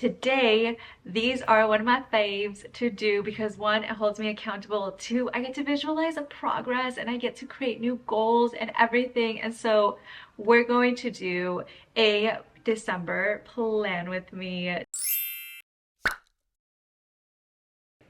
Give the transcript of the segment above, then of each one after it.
Today, these are one of my faves to do because one, it holds me accountable. Two, I get to visualize a progress and I get to create new goals and everything. And so we're going to do a December plan with me.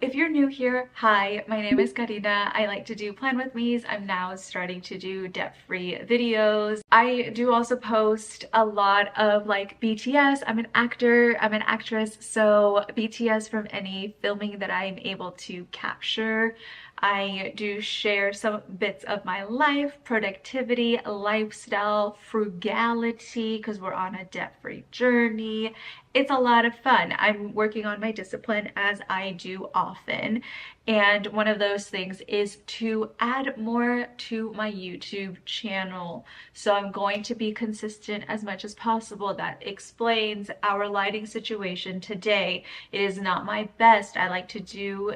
If you're new here, hi, my name is Karina. I like to do plan with me's. I'm now starting to do debt-free videos. I do also post a lot of like BTS. I'm an actor, I'm an actress, so BTS from any filming that I'm able to capture. I do share some bits of my life, productivity, lifestyle, frugality, because we're on a debt-free journey. It's a lot of fun. I'm working on my discipline as I do often. And one of those things is to add more to my YouTube channel. So I'm going to be consistent as much as possible. That explains our lighting situation today. It is not my best. I like to do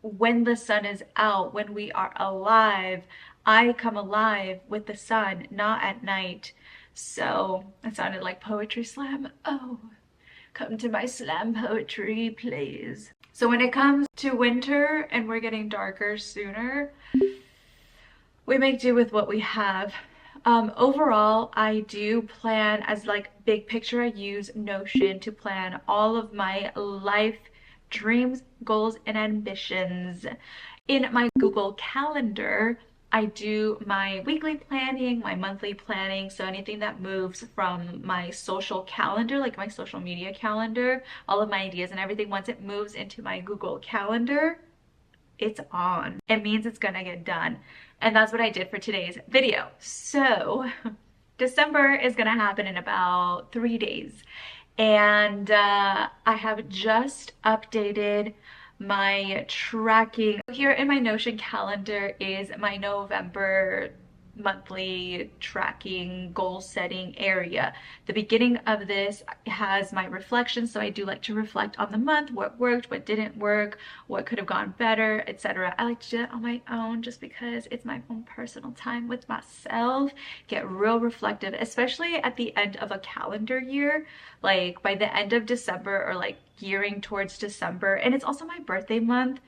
when the sun is out, when we are alive. I come alive with the sun, not at night. So that sounded like poetry slam. Oh, come to my slam poetry, please. So when it comes to winter and we're getting darker sooner, we make do with what we have. Overall, I do plan as like big picture. I use Notion to plan all of my life dreams, goals, and ambitions. In my Google Calendar, I do my weekly planning, my monthly planning, so anything that moves from my social calendar, like my social media calendar, all of my ideas and everything, once it moves into my Google Calendar, it's on. It means it's gonna get done. And that's what I did for today's video. So December is gonna happen in about 3 days. And I have just updated my tracking. Here in my Notion calendar is my November monthly tracking goal setting area. The beginning of this has my reflection, so I do like to reflect on the month, what worked, what didn't work, what could have gone better, etc. I like to do that on my own just because it's my own personal time with myself. Get real reflective, especially at the end of a calendar year, like by the end of December or like gearing towards December. And it's also my birthday month.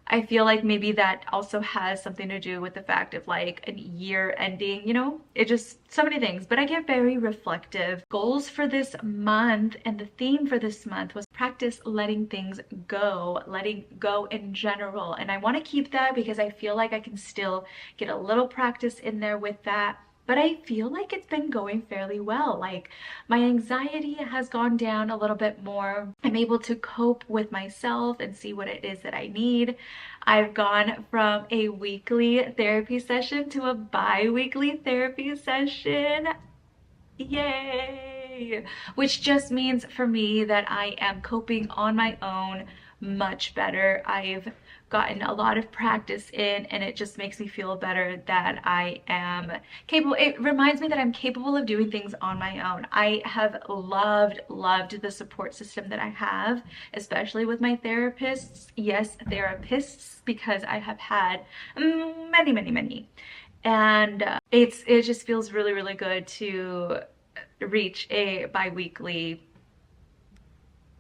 I feel like maybe that also has something to do with the fact of like a year ending, you know, it just so many things. But I get very reflective. Goals for this month and the theme for this month was practice letting things go in general. And I want to keep that because I feel like I can still get a little practice in there with that. But I feel like it's been going fairly well. Like my anxiety has gone down a little bit more. I'm able to cope with myself and see what it is that I need. I've gone from a weekly therapy session to a bi-weekly therapy session. Yay! Which just means for me that I am coping on my own much better. I've gotten a lot of practice in and it just makes me feel better that I am capable. It reminds me that I'm capable of doing things on my own. I have loved the support system that I have, especially with my therapists. Yes, therapists, because I have had many. And it just feels really good to reach a bi-weekly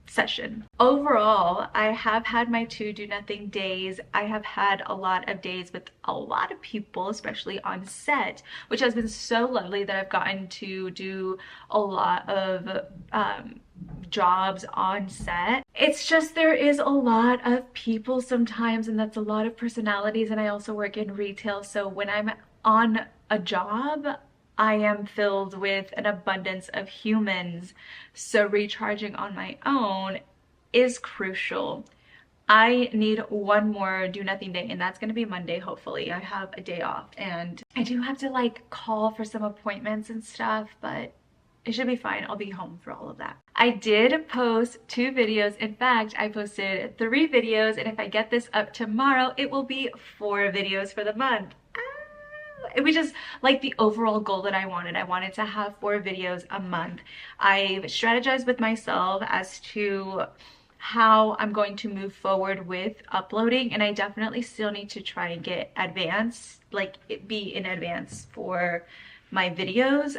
session. Overall, I have had my 2 do nothing days. I have had a lot of days with a lot of people, especially on set, which has been so lovely that I've gotten to do a lot of jobs on set. It's just there is a lot of people sometimes, and that's a lot of personalities, and I also work in retail, so when I'm on a job, I am filled with an abundance of humans, so recharging on my own is crucial. I need one more do nothing day, and that's going to be Monday. Hopefully I have a day off, and I do have to like call for some appointments and stuff, but it should be fine. I'll be home for all of that. I did post 2 videos. In fact, I posted 3 videos, and if I get this up tomorrow, it will be 4 videos for the month. It was just like the overall goal that I wanted. I wanted to have 4 videos a month. I've strategized with myself as to how I'm going to move forward with uploading, and I definitely still need to try and get advanced, like be in advance for my videos.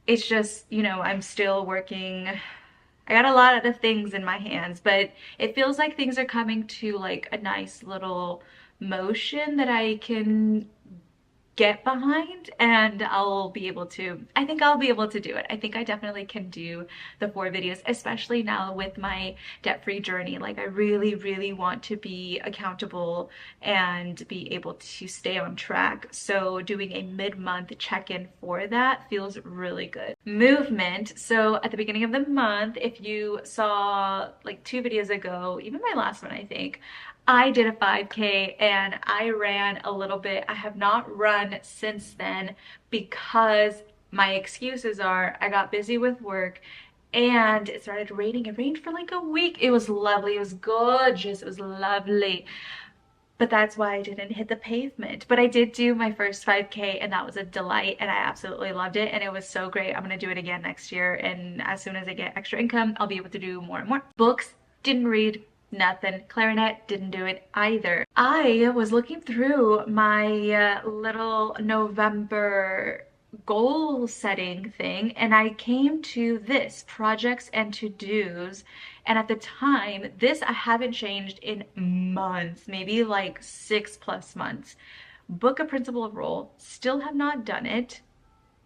It's just, you know, I'm still working I got a lot of things in my hands, but it feels like things are coming to like a nice little motion that I can get behind, and I think I'll be able to do it. I think I definitely can do the 4 videos, especially now with my debt-free journey. Like I really, really want to be accountable and be able to stay on track. So doing a mid-month check-in for that feels really good. Movement. So at the beginning of the month, if you saw like 2 videos ago, even my last one, I think, I did a 5K and I ran a little bit. I have not run since then because my excuses are I got busy with work and it started raining. It rained for like a week. It was lovely. It was gorgeous. It was lovely. But that's why I didn't hit the pavement. But I did do my first 5K and that was a delight and I absolutely loved it and it was so great. I'm gonna do it again next year, and as soon as I get extra income, I'll be able to do more and more. Books, didn't read. Nothing. Clarinet, didn't do it either. I was looking through my little November goal setting thing and I came to this projects and to-dos, and at the time this I haven't changed in months, maybe like 6+ months. Book a principal role, still have not done it,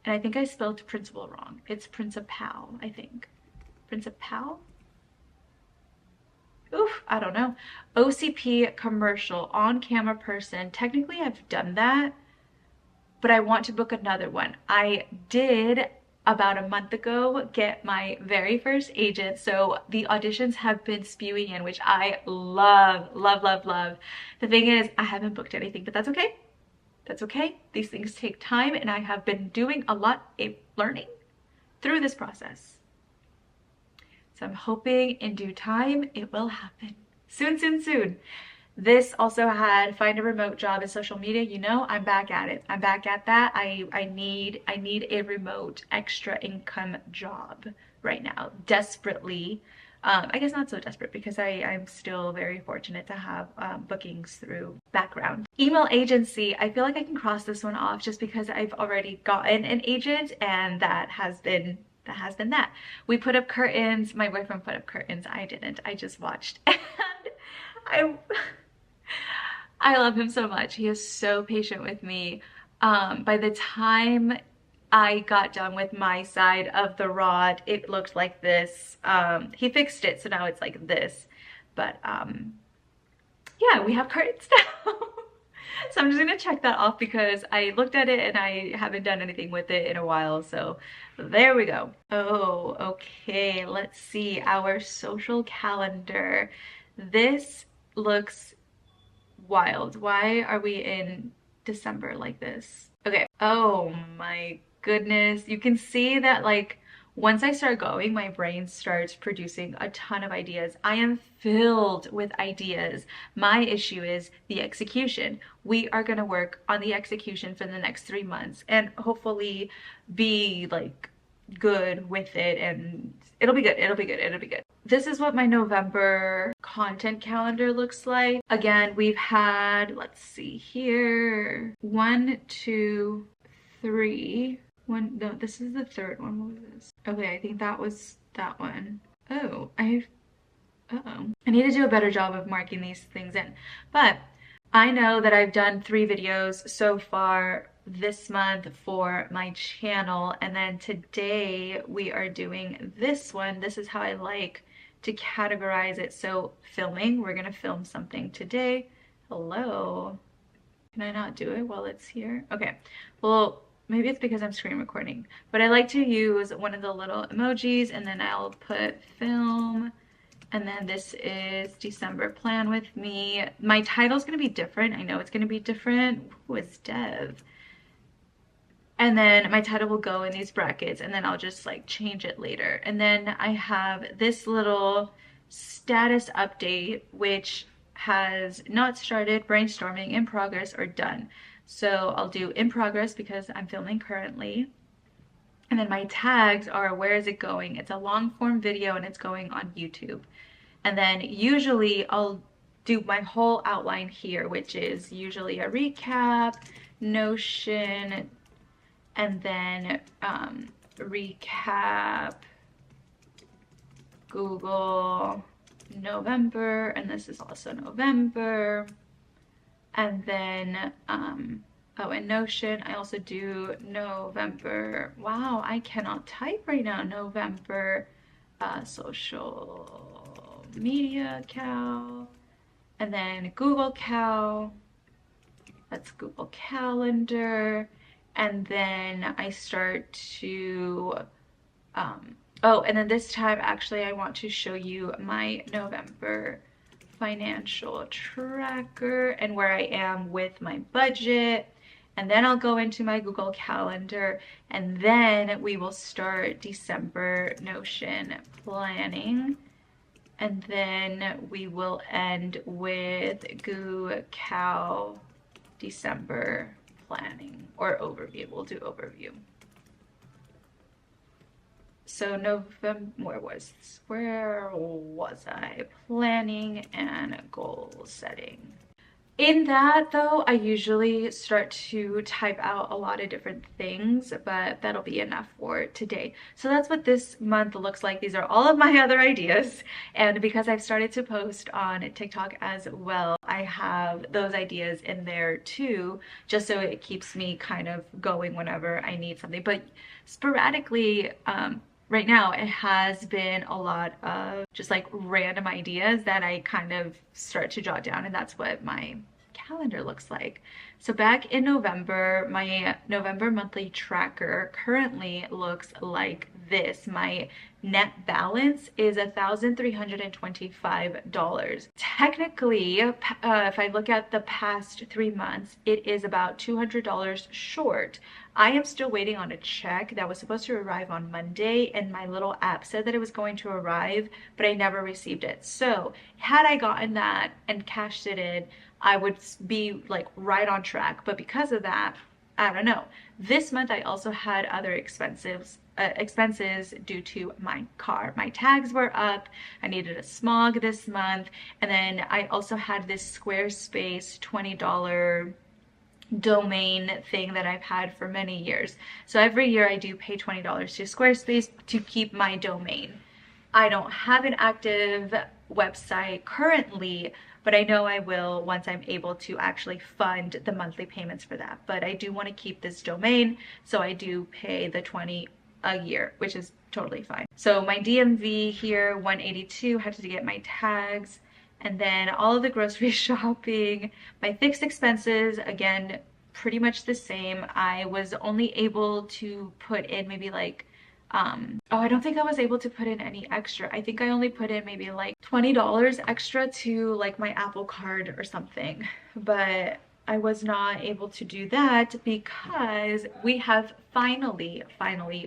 and I think I spelled principal wrong. It's principal, I think. Principal? Oof, I don't know. OCP commercial, on-camera person. Technically, I've done that, but I want to book another one. I did about a month ago get my very first agent, so the auditions have been spewing in, which I love, love, love, love. The thing is, I haven't booked anything, but that's okay. That's okay. These things take time, and I have been doing a lot of learning through this process. So I'm hoping in due time it will happen. Soon, soon, soon. This also had find a remote job in social media. You know, I'm back at it. I'm back at that. I need a remote extra income job right now, desperately. I guess not so desperate because I'm still very fortunate to have bookings through background. Email agency, I feel like I can cross this one off just because I've already gotten an agent and that has been that. We put up curtains. My boyfriend put up curtains. I didn't. I just watched. And I love him so much. He is so patient with me. By the time I got done with my side of the rod, it looked like this. He fixed it, so now it's like this. But yeah, we have curtains now. So I'm just gonna check that off because I looked at it and I haven't done anything with it in a while. So there we go. Oh, okay. Let's see our social calendar. This looks wild. Why are we in December like this? Okay. Oh my goodness. You can see that like once I start going, my brain starts producing a ton of ideas. I am filled with ideas. My issue is the execution. We are going to work on the execution for the next 3 months and hopefully be like good with it, and it'll be good. It'll be good. It'll be good. This is what my November content calendar looks like. Again, we've had, let's see here, 1, 2, 3. No, this is the third one. What was this? Okay, I think that was that one. Oh, I need to do a better job of marking these things in. But I know that I've done 3 videos so far this month for my channel, and then today we are doing this one. This is how I like to categorize it. So filming, we're gonna film something today. Hello. Can I not do it while it's here? Okay, well, maybe it's because I'm screen recording, but I like to use one of the little emojis and then I'll put film, and then this is December plan with me. My title's gonna be different. I know it's gonna be different. Who is Dev? And then my title will go in these brackets and then I'll just like change it later. And then I have this little status update, which has not started, brainstorming, in progress, or done. So I'll do in progress because I'm filming currently. And then my tags are where is it going? It's a long form video and it's going on YouTube. And then usually I'll do my whole outline here, which is usually a recap, Notion, and then recap, Google November, and this is also November. And then, oh, in Notion, I also do November. Wow, I cannot type right now. November social media account. And then Google Cal. That's Google Calendar. And then I start to, oh, and then this time, actually, I want to show you my November financial tracker and where I am with my budget. And then I'll go into my Google Calendar, and then we will start December Notion planning. And then we will end with Goo Cal December planning or overview. We'll do overview. So November, where was I? Planning and goal setting. In that though, I usually start to type out a lot of different things, but that'll be enough for today. So that's what this month looks like. These are all of my other ideas. And because I've started to post on TikTok as well, I have those ideas in there too, just so it keeps me kind of going whenever I need something. But sporadically, right now it has been a lot of just like random ideas that I kind of start to jot down, and that's what my calendar looks like. So back in November, my November monthly tracker currently looks like this. My net balance is $1,325. Technically, if I look at the past 3 months, it is about $200 short. I am still waiting on a check that was supposed to arrive on Monday, and my little app said that it was going to arrive, but I never received it. So had I gotten that and cashed it in, I would be like right on track. But because of that, I don't know. This month I also had other expenses due to my car. My tags were up. I needed a smog this month, and then I also had this Squarespace $20 domain thing that I've had for many years. So every year I do pay $20 to Squarespace to keep my domain. I don't have an active website currently, but I know I will once I'm able to actually fund the monthly payments for that. But I do want to keep this domain, so I do pay the $20 a year, which is totally fine. So my DMV here, 182, had to get my tags, and then all of the grocery shopping. My fixed expenses, again, pretty much the same. I was only able to put in maybe like oh, I don't think I was able to put in any extra. I think I only put in maybe like $20 extra to like my Apple Card or something. But I was not able to do that because we have finally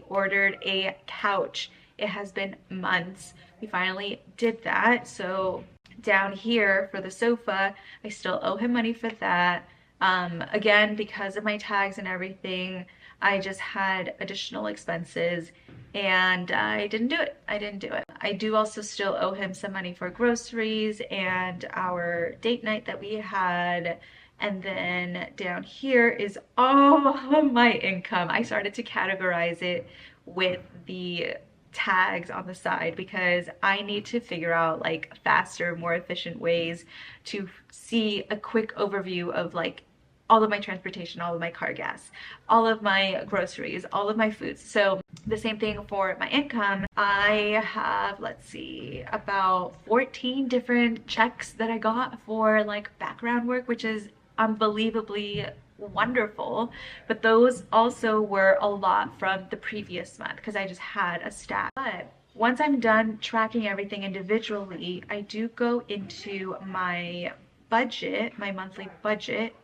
ordered a couch. It has been months. We finally did that. So down here for the sofa, I still owe him money for that. Again, because of my tags and everything, I just had additional expenses, and I didn't do it. I do also still owe him some money for groceries and our date night that we had. And then down here is all of my income. I started to categorize it with the tags on the side because I need to figure out like faster, more efficient ways to see a quick overview of like all of my transportation, all of my car gas, all of my groceries, all of my foods. So the same thing for my income. I have, let's see, about 14 different checks that I got for like background work, which is unbelievably wonderful. But those also were a lot from the previous month because I just had a stack. But once I'm done tracking everything individually, I do go into my budget, my monthly budget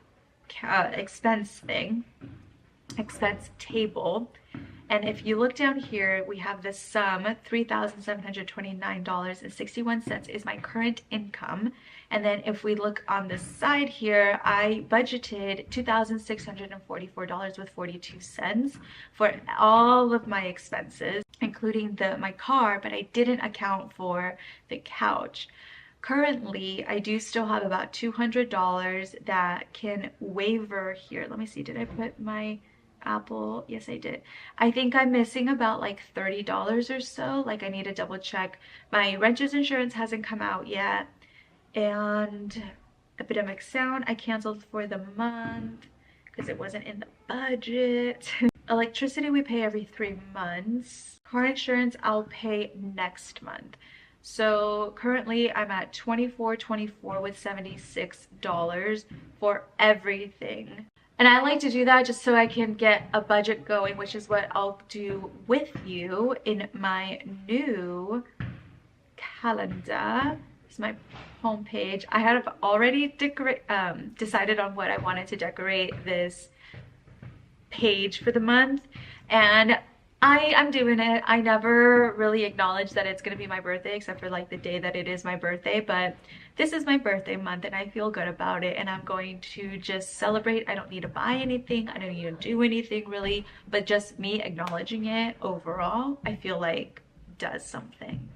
expense table. And if you look down here, we have this sum, $3,729.61 is my current income. And then if we look on the side here, I budgeted $2,644.42 for all of my expenses, including my car, but I didn't account for the couch. Currently, I do still have about $200 that can waiver here. Let me see, did I put my Apple. Yes, I did. I think I'm missing about like $30 or so. Like I need to double check. My renter's insurance hasn't come out yet. And Epidemic Sound I canceled for the month because it wasn't in the budget. Electricity we pay every 3 months. Car insurance I'll pay next month. So currently I'm at $24.24 with $76 for everything. And I like to do that just so I can get a budget going, which is what I'll do with you in my new calendar. It's my homepage. I have already decided on what I wanted to decorate this page for the month, and I'm doing it. I never really acknowledge that it's going to be my birthday except for like the day that it is my birthday, but this is my birthday month and I feel good about it, and I'm going to just celebrate. I don't need to buy anything. I don't need to do anything really, but just me acknowledging it overall, I feel like does something.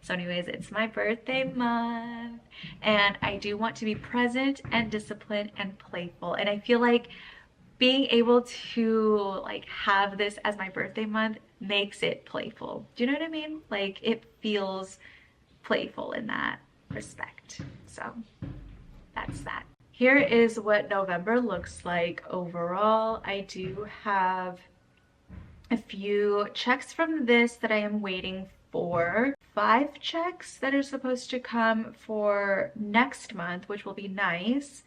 So anyways, it's my birthday month and I do want to be present and disciplined and playful. And I feel like being able to like have this as my birthday month makes it playful. Do you know what I mean? Like it feels playful in that respect. So that's that. Here is what November looks like overall. I do have a few checks from this that I am waiting for. 5 checks that are supposed to come for next month, which will be nice.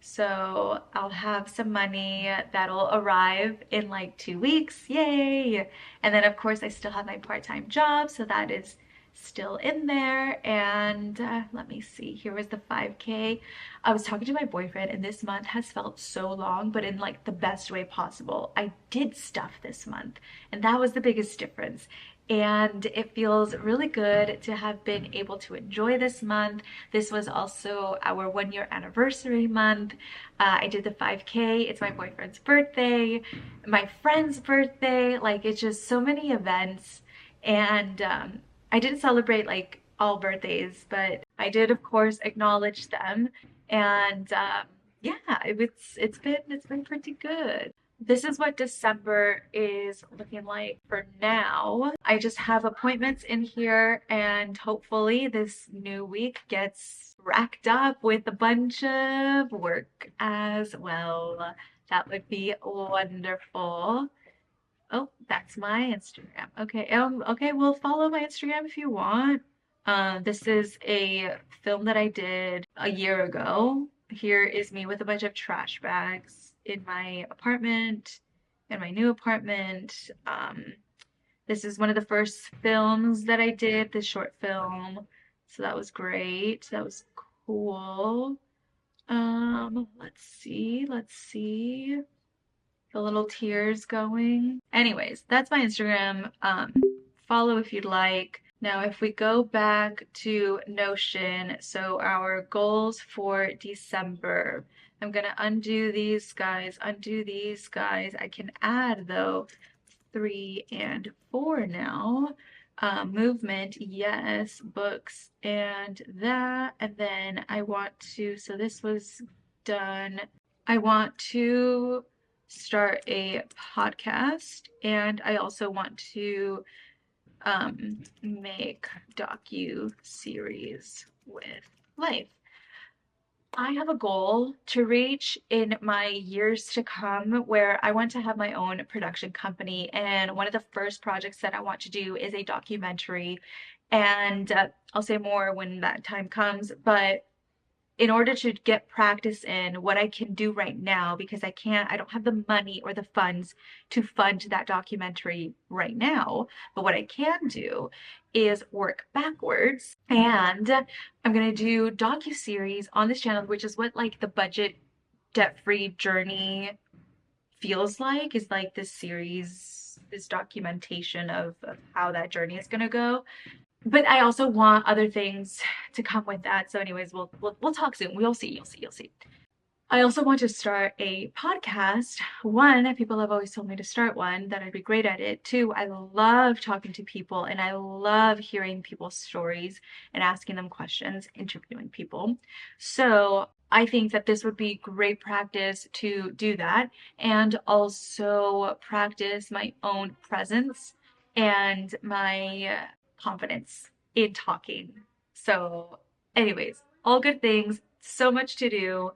So I'll have some money that'll arrive in like 2 weeks. Yay! And then of course I still have my part-time job, so that is still in there. And let me see, here was the 5K. I was talking to my boyfriend and this month has felt so long, but in like the best way possible. I did stuff this month and that was the biggest difference. And it feels really good to have been able to enjoy this month. This was also our 1-year anniversary month. I did the 5K. It's my boyfriend's birthday, my friend's birthday. Like it's just so many events. And I didn't celebrate like all birthdays, but I did of course acknowledge them. And yeah, it's been pretty good. This is what December is looking like for now. I just have appointments in here and hopefully this new week gets racked up with a bunch of work as well. That would be wonderful. Oh, that's my Instagram. Okay, okay, well follow my Instagram if you want. This is a film that I did a year ago. Here is me with a bunch of trash bags in my apartment, in my new apartment. This is one of the first films that I did, this short film. So that was great. That was cool. Let's see. The little tears going. Anyways, that's my Instagram. Follow if you'd like. Now, if we go back to Notion, so our goals for December, I'm gonna undo these guys, undo these guys. I can add though 3 and 4 now. Movement, yes, books and that. And then I want to, so this was done. I want to start a podcast and I also want to make docu-series with life. I have a goal to reach in my years to come where I want to have my own production company, and one of the first projects that I want to do is a documentary, and I'll say more when that time comes, but in order to get practice in what I can do right now, because I don't have the money or the funds to fund that documentary right now. But what I can do is work backwards, and I'm gonna do docu-series on this channel, which is what like the budget debt-free journey feels like, is like this series, this documentation of how that journey is gonna go. But I also want other things to come with that. So anyways, we'll talk soon. You'll see. I also want to start a podcast. One, people have always told me to start one, that I'd be great at it. Two, I love talking to people and I love hearing people's stories and asking them questions, interviewing people. So I think that this would be great practice to do that and also practice my own presence and my confidence in talking. So, anyways, all good things, so much to do,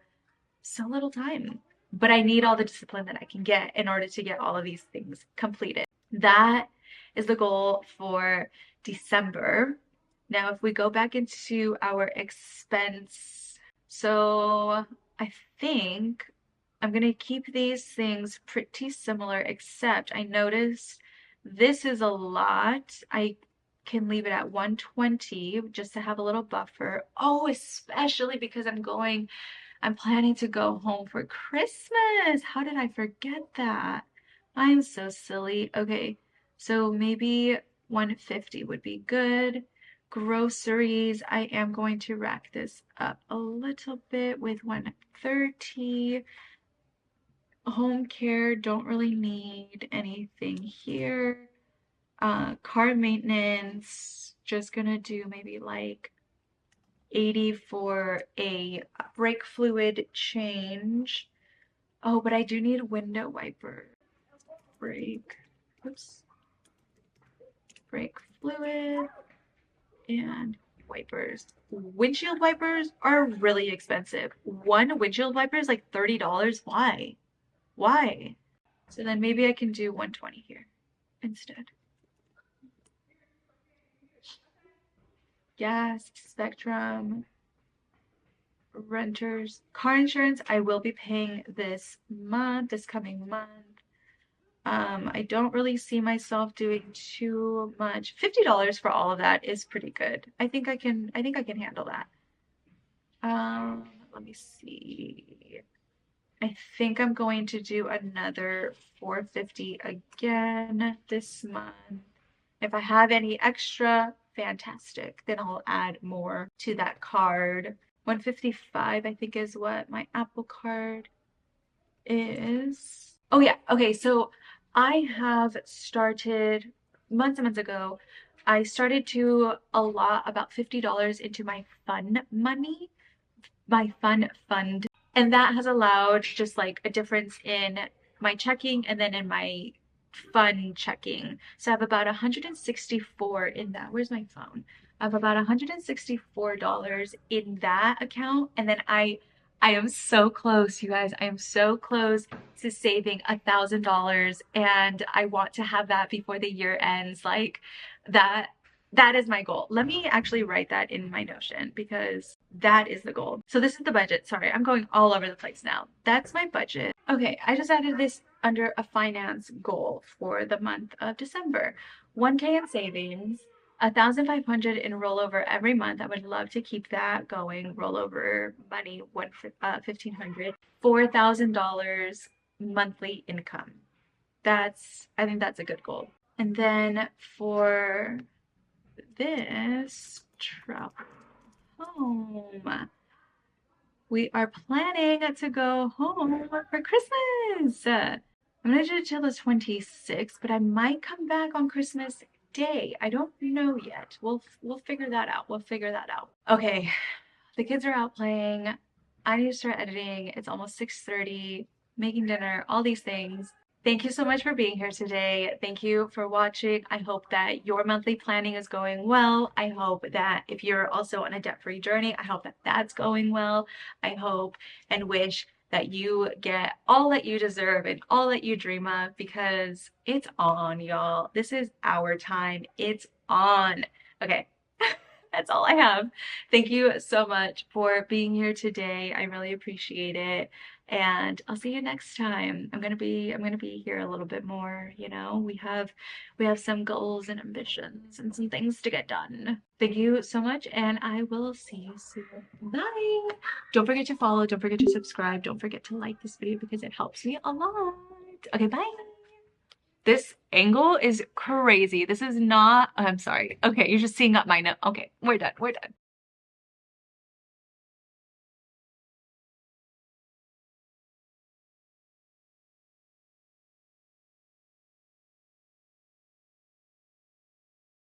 so little time. But I need all the discipline that I can get in order to get all of these things completed. That is the goal for December. Now, if we go back into our expense, so I think I'm going to keep these things pretty similar, except I noticed this is a lot. I can leave it at 120 just to have a little buffer. Oh, especially because I'm planning to go home for Christmas. How did I forget that? I'm so silly. Okay, so maybe 150 would be good. Groceries, I am going to rack this up a little bit with 130. Home care, don't really need anything here. Car maintenance, just gonna do maybe like 80 for a brake fluid change. Oh, but I do need window wiper. Brake, oops, brake fluid and wipers. Windshield wipers are really expensive. One windshield wiper is like $30. Why? Why? So then maybe I can do 120 here instead. Gas, Spectrum, renters, car insurance, I will be paying this coming month. I don't really see myself doing too much. $50 for all of that is pretty good. I can handle that. Let me see. I think I'm going to do another 450 again this month. If I have any extra, fantastic. Then I'll add more to that card. 155, I think, is what my Apple Card is. Oh yeah, okay, so I have started months and months ago. I started to allot about $50 into my fun money, my fun fund, and that has allowed just like a difference in my checking and then in my fun checking. So I have about 164 in that. Where's my phone? I have about $164 in that account, and then I am so close, you guys. I am so close to saving $1,000, and I want to have that before the year ends. Like that that is my goal. Let me actually write that in my Notion because that is the goal. So this is the budget. Sorry, I'm going all over the place now. That's my budget. Okay, I just added this under a finance goal for the month of December. 1K in savings, 1,500 in rollover every month. I would love to keep that going. Rollover money, 1,500. $4,000 monthly income. I think that's a good goal. And then for this travel home, we are planning to go home for Christmas. I'm gonna do it till the 26th, but I might come back on Christmas Day. I don't know yet. We'll figure that out. We'll figure that out. Okay, the kids are out playing. I need to start editing. It's almost 6:30, making dinner, all these things. Thank you so much for being here today. Thank you for watching. I hope that your monthly planning is going well. I hope that if you're also on a debt-free journey, I hope that that's going well. I hope and wish that you get all that you deserve and all that you dream of, because it's on, y'all. This is our time. It's on. Okay. That's all I have. Thank you so much for being here today. I really appreciate it. And I'll see you next time. I'm gonna be here a little bit more, you know. We have some goals and ambitions and some things to get done. Thank you so much, and I will see you soon. Bye. Don't forget to follow, don't forget to subscribe, don't forget to like this video because it helps me a lot. Okay, bye. This angle is crazy. This is not, I'm sorry. Okay, you're just seeing up my nose. Okay, we're done. We're done.